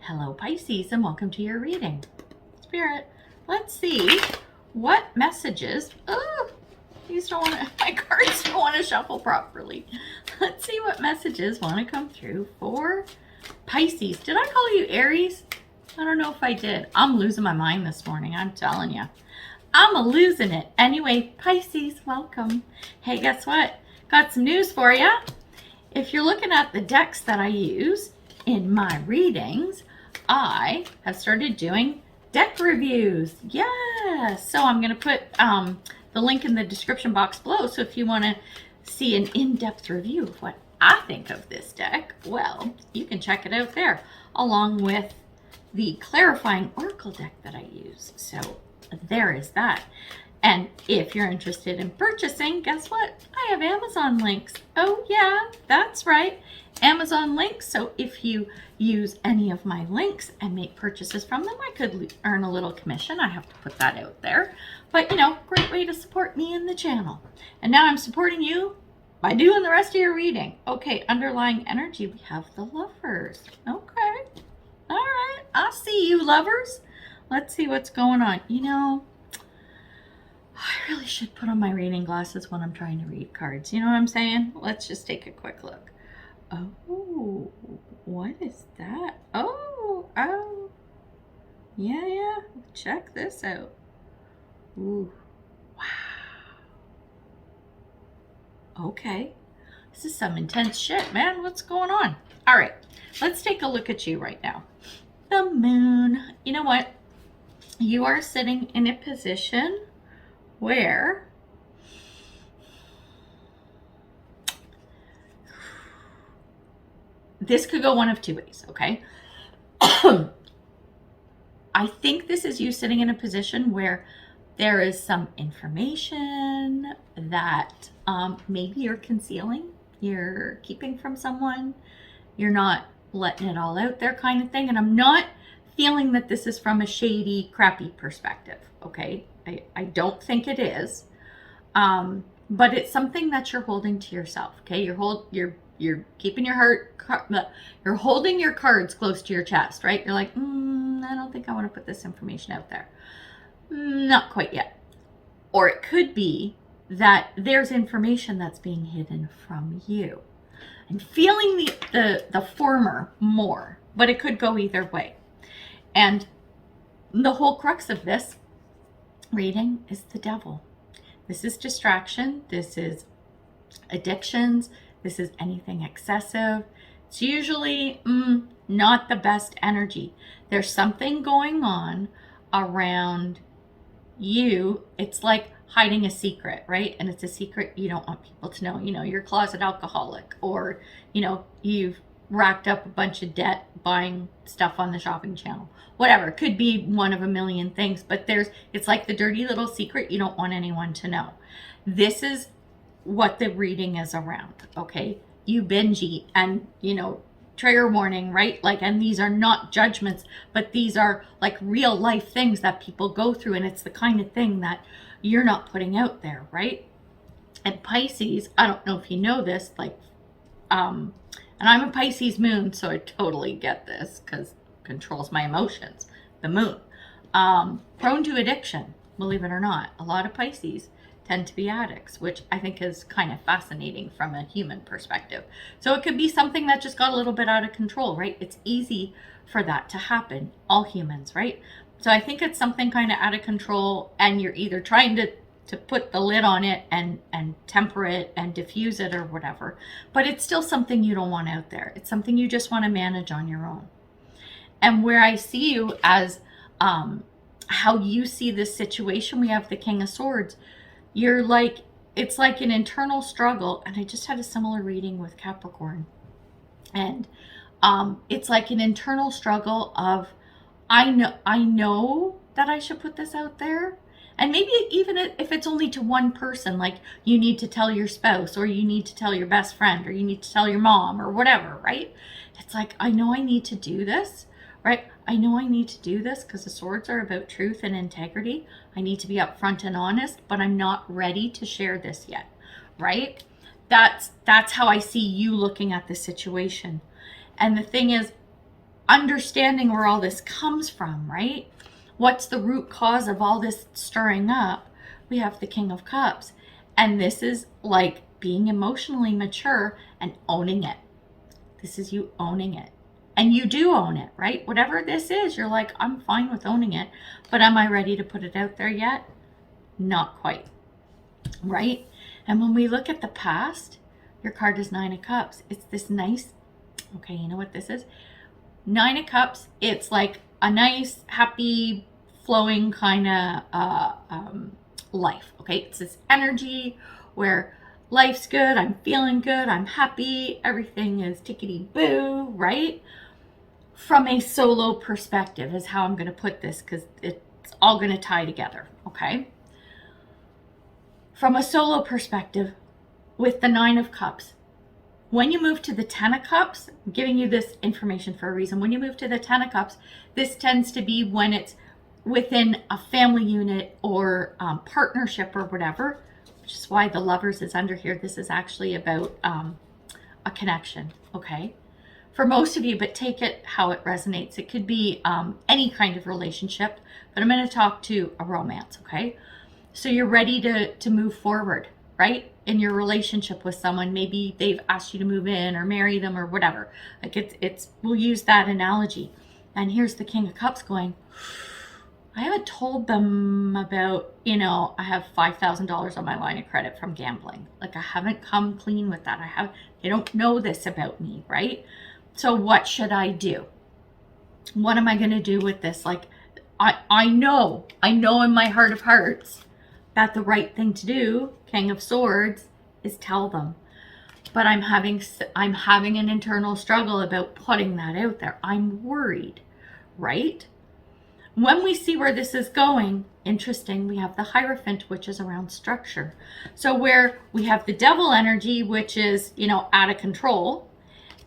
Hello Pisces, and welcome to your reading. Spirit, let's see what messages, these don't want to, my cards don't want to shuffle properly. Let's see what messages want to come through for Pisces. Did I call you Aries? I don't know if I did. I'm losing my mind this morning, I'm telling you. I'm losing it. Anyway, Pisces, welcome. Hey, guess what? Got some news for you. If you're looking at the decks that I use in my readings, I have started doing deck reviews. Yes. So I'm going to put the link in the description box below. So if you want to see an in-depth review of what I think of this deck, well, you can check it out there, along with the clarifying oracle deck that I use. So there is that. And if you're interested in purchasing, guess what? I have Amazon links. Oh yeah, that's right. Amazon links. So if you use any of my links and make purchases from them, I could earn a little commission. I have to put that out there. But you know, great way to support me and the channel. And now I'm supporting you by doing the rest of your reading. Okay, underlying energy, we have the Lovers. Okay. All right. I'll see you, Lovers. Let's see what's going on. You know, I really should put on my reading glasses when I'm trying to read cards. You know what I'm saying? Let's just take a quick look. Oh, what is that? Oh, yeah. Check this out. Ooh, wow. Okay. This is some intense shit, man. What's going on? All right, let's take a look at you right now. The Moon. You know what? You are sitting in a position where this could go one of two ways, okay? I think this is you sitting in a position where there is some information that maybe you're concealing, you're keeping from someone, you're not letting it all out there kind of thing. And I'm not feeling that this is from a shady, crappy perspective, okay? I don't think it is, but it's something that you're holding to yourself, okay? You're keeping you're holding your cards close to your chest, right? You're like, I don't think I want to put this information out there. Not quite yet. Or it could be that there's information that's being hidden from you. I'm feeling the former more, but it could go either way. And the whole crux of this reading is the Devil. This is distraction. This is addictions. This is anything excessive. It's usually not the best energy. There's something going on around you. It's like hiding a secret, right? And it's a secret you don't want people to know. You know, you're a closet alcoholic, or, you know, you've racked up a bunch of debt buying stuff on the shopping channel. Whatever, it could be one of a million things, but it's like the dirty little secret you don't want anyone to know. This is what the reading is around, okay? You binge eat, and, you know, trigger warning, right? Like, and these are not judgments, but these are like real life things that people go through, and it's the kind of thing that you're not putting out there, right? And Pisces, I don't know if you know this, like, and I'm a Pisces moon, so I totally get this because it controls my emotions. The moon. Prone to addiction, believe it or not. A lot of Pisces tend to be addicts, which I think is kind of fascinating from a human perspective. So it could be something that just got a little bit out of control, right? It's easy for that to happen. All humans, right? So I think it's something kind of out of control, and you're either trying to put the lid on it and temper it and diffuse it or whatever, but it's still something you don't want out there. It's something you just want to manage on your own. And where I see you as how you see this situation, we have the King of Swords. You're like, it's like an internal struggle. And I just had a similar reading with Capricorn. And it's like an internal struggle of, I know that I should put this out there. And maybe even if it's only to one person, like you need to tell your spouse, or you need to tell your best friend, or you need to tell your mom, or whatever, right? It's like, I know I need to do this, right? I know I need to do this because the swords are about truth and integrity. I need to be upfront and honest, but I'm not ready to share this yet, right? That's how I see you looking at the situation. And the thing is, understanding where all this comes from, right? What's the root cause of all this stirring up? We have the King of Cups. And this is like being emotionally mature and owning it. This is you owning it. And you do own it, right? Whatever this is, you're like, I'm fine with owning it. But am I ready to put it out there yet? Not quite, right? And when we look at the past, your card is Nine of Cups. It's this nice, okay, you know what this is? Nine of Cups, it's like a nice, happy, flowing kind of life, okay? It's this energy where life's good, I'm feeling good, I'm happy, everything is tickety-boo, right? From a solo perspective is how I'm going to put this, because it's all going to tie together, okay? From a solo perspective, with the Nine of Cups, when you move to the Ten of Cups, I'm giving you this information for a reason. When you move to the Ten of Cups, this tends to be when it's within a family unit or partnership or whatever, which is why the Lovers is under here. This is actually about a connection, okay? For most of you, but take it how it resonates. It could be any kind of relationship, but I'm going to talk to a romance, okay? So you're ready to move forward, right? In your relationship with someone. Maybe they've asked you to move in or marry them or whatever. Like it's we'll use that analogy. And here's the King of Cups going, I haven't told them about, I have $5,000 on my line of credit from gambling. Like I haven't come clean with that. They don't know this about me, right? So what should I do? What am I going to do with this? Like I know in my heart of hearts that the right thing to do, King of Swords, is tell them. But I'm having an internal struggle about putting that out there. I'm worried, right? When we see where this is going, interesting, we have the Hierophant, which is around structure. So where we have the Devil energy, which is, out of control,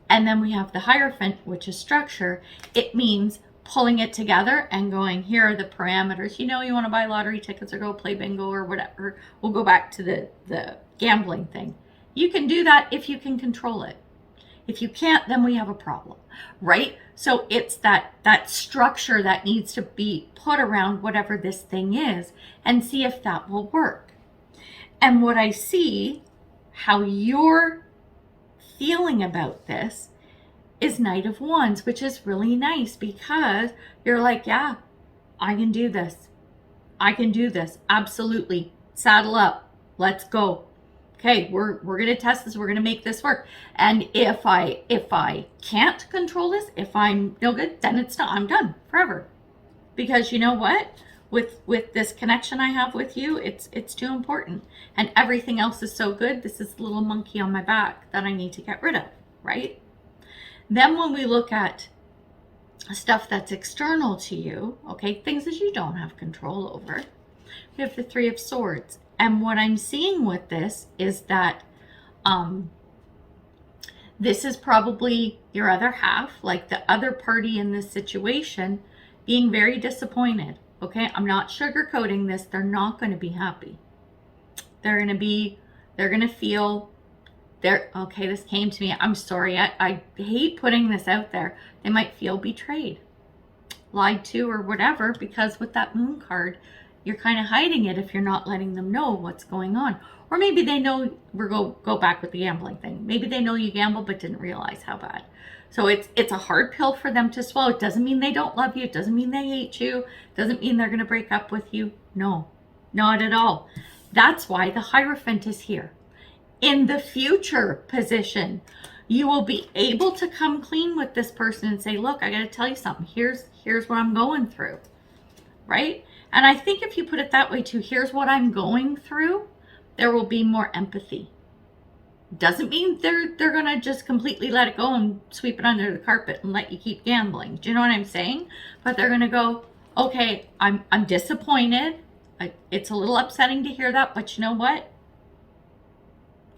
and then we have the Hierophant, which is structure, it means pulling it together and going, here are the parameters. You want to buy lottery tickets or go play bingo or whatever. We'll go back to the gambling thing. You can do that if you can control it. If you can't, then we have a problem, right? So it's that structure that needs to be put around whatever this thing is and see if that will work. And what I see, how you're feeling about this, is Knight of Wands, which is really nice because you're like, yeah, I can do this. I can do this. Absolutely. Saddle up. Let's go. Okay, we're going to test this. We're going to make this work. And if I can't control this, if I'm no good, then I'm done forever. Because you know what? With this connection I have with you, it's too important. And everything else is so good. This is the little monkey on my back that I need to get rid of, right? Then when we look at stuff that's external to you, okay, things that you don't have control over, we have the Three of Swords. And what I'm seeing with this is that this is probably your other half, like the other party in this situation, being very disappointed, okay? I'm not sugarcoating this. They're not going to be happy. They're going to feel... okay, this came to me. I'm sorry. I hate putting this out there. They might feel betrayed, lied to, or whatever, because with that Moon card, you're kind of hiding it if you're not letting them know what's going on. Or maybe they know, go back with the gambling thing. Maybe they know you gamble but didn't realize how bad. So it's a hard pill for them to swallow. It doesn't mean they don't love you. It doesn't mean they hate you. It doesn't mean they're going to break up with you. No, not at all. That's why the Hierophant is here. In the future position, you will be able to come clean with this person and say, look, I got to tell you something. Here's what I'm going through, right? And I think if you put it that way too, here's what I'm going through, there will be more empathy. Doesn't mean they're going to just completely let it go and sweep it under the carpet and let you keep gambling. Do you know what I'm saying? But they're going to go, okay, I'm disappointed. It's a little upsetting to hear that, but you know what?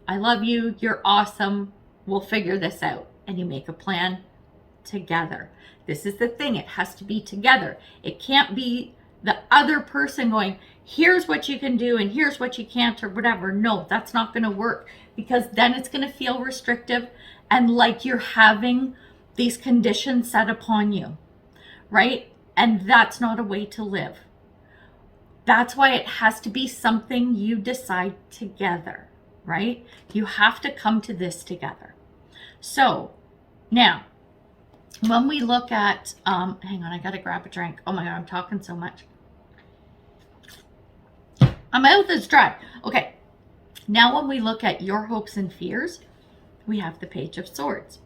I love you. You're awesome. We'll figure this out. And you make a plan together. This is the thing. It has to be together. It can't be the other person going, here's what you can do and here's what you can't or whatever. No, that's not going to work, because then it's going to feel restrictive and like you're having these conditions set upon you, right? And that's not a way to live. That's why it has to be something you decide together, right? You have to come to this together. So now, when we look at, hang on, I gotta grab a drink. Oh my God, I'm talking so much. My mouth is dry. Okay, now when we look at your hopes and fears, we have the Page of Swords.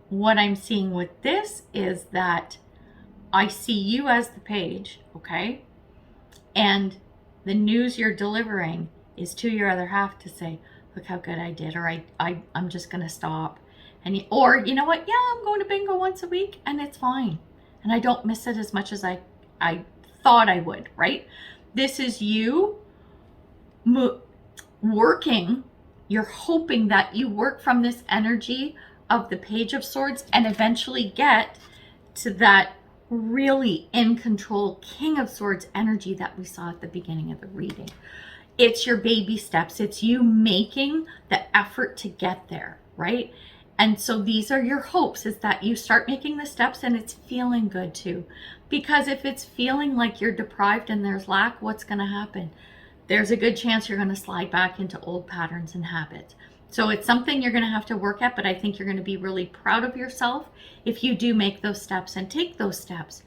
What I'm seeing with this is that I see you as the page, okay? And the news you're delivering is to your other half to say, look how good I did, or I'm just going to stop. And or you know what? Yeah, I'm going to bingo once a week and it's fine. And I don't miss it as much as I thought I would, right? This is you working. You're hoping that you work from this energy of the Page of Swords and eventually get to that really in control King of Swords energy that we saw at the beginning of the reading. It's your baby steps. It's you making the effort to get there, right? And so these are your hopes, is that you start making the steps and it's feeling good too. Because if it's feeling like you're deprived and there's lack, what's going to happen? There's a good chance you're going to slide back into old patterns and habits. So it's something you're going to have to work at, but I think you're going to be really proud of yourself if you do make those steps and take those steps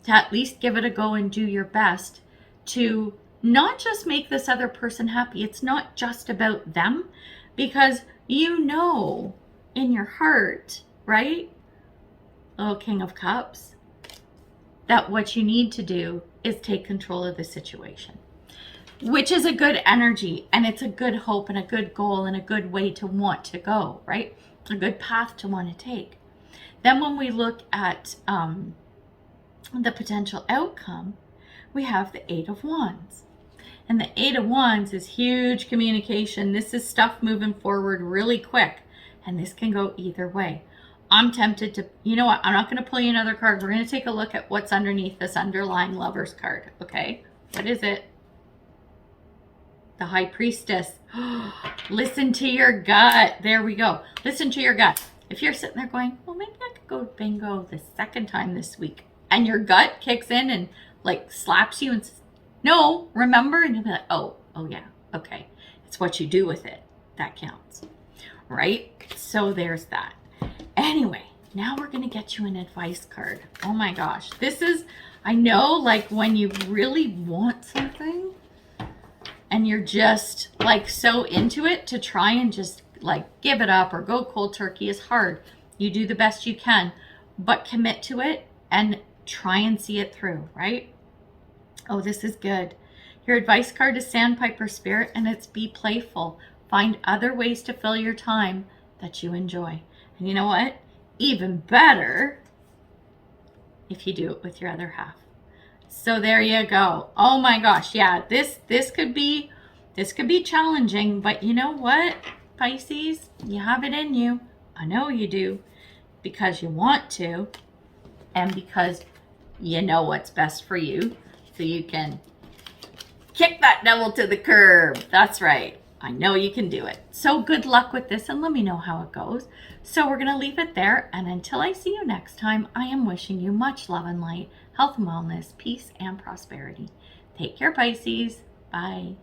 to at least give it a go and do your best to not just make this other person happy. It's not just about them, because you know in your heart, right, little King of Cups, that what you need to do is take control of the situation, which is a good energy, and it's a good hope and a good goal and a good way to want to go, right? A good path to want to take. Then when we look at the potential outcome, we have the Eight of Wands. And the Eight of Wands is huge communication. This is stuff moving forward really quick, and this can go either way. I'm tempted to, you know what, I'm not going to pull you another card. We're going to take a look at what's underneath this underlying Lovers card, okay? What is it? The High Priestess. Listen to your gut. There we go. Listen to your gut. If you're sitting there going, well, maybe I could go to bingo the second time this week, and your gut kicks in and like slaps you and says, no, remember? And you'll be like, oh yeah, okay. It's what you do with it that counts, right? So there's that. Anyway, now we're going to get you an advice card. Oh my gosh. This is, I know, like when you really want something and you're just like so into it, to try and just like give it up or go cold turkey is hard. You do the best you can, but commit to it and try and see it through, right? Oh, this is good. Your advice card is Sandpiper Spirit, and it's be playful. Find other ways to fill your time that you enjoy. And you know what? Even better if you do it with your other half. So there you go. Oh my gosh. Yeah, this could be challenging, but you know what, Pisces? You have it in you. I know you do, because you want to and because you know what's best for you, so you can kick that devil to the curb. That's right. I know you can do it. So good luck with this, and let me know how it goes. So we're going to leave it there, and until I see you next time, I am wishing you much love and light, health and wellness, peace and prosperity. Take care, Pisces. Bye.